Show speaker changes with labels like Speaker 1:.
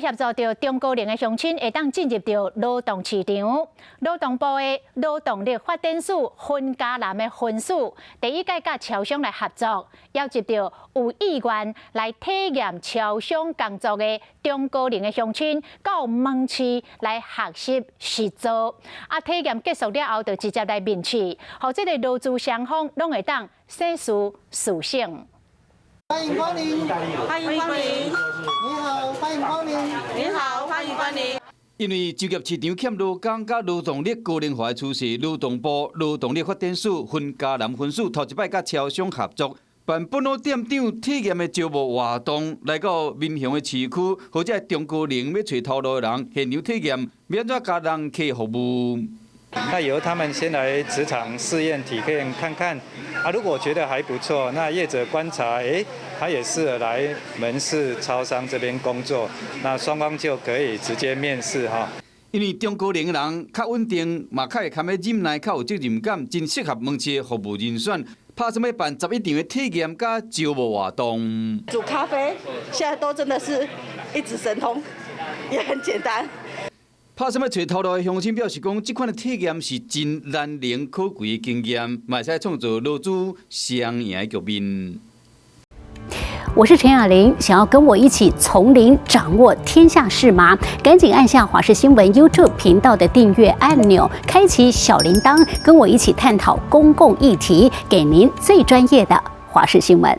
Speaker 1: 协助到中高龄的乡亲会当进入到劳动市场。劳动部的劳动力发展署分嘉南的分署，第一届甲超商来合作，邀集到有意愿来体验超商工作的中高龄的乡亲，到门市来学习实做。体验结束了后，就直接来面试，互这个劳资双方拢会当生事事成。
Speaker 2: 欢迎光临，
Speaker 3: 欢迎光临。
Speaker 2: 你好，欢迎光临。
Speaker 3: 你好，欢迎光临。
Speaker 4: 因为就业市场欠劳工甲劳动力高龄化的趋势，劳动部劳动力发展署分嘉南分署头一摆甲超商合作，办本土店长体验的招募活动，来到民雄的市区或者中高龄要找头路的人现场体验，免怎甲人客服务。
Speaker 5: 那由他们先来职场试验体验看看，如果觉得还不错，那业者观察，他也适合来门市超商这边工作，那双方就可以直接面试哈。
Speaker 4: 因为中高龄的人较稳定，嘛较会堪要忍耐，较有责任感，真适合门市的服务人选。拍什么办11场的体验加招募活动？
Speaker 3: 煮咖啡现在都真的是一指神通，也很简单。
Speaker 4: 拍什么找头路的乡亲表示讲，这款的体验是真难能可贵的经验，嘛会使创造劳资双赢的局面。
Speaker 6: 我是陈雅玲，想要跟我一起从零掌握天下事吗？赶紧按下华视新闻 YouTube 频道的订阅按钮，开启小铃铛，跟我一起探讨公共议题，给您最专业的华视新闻。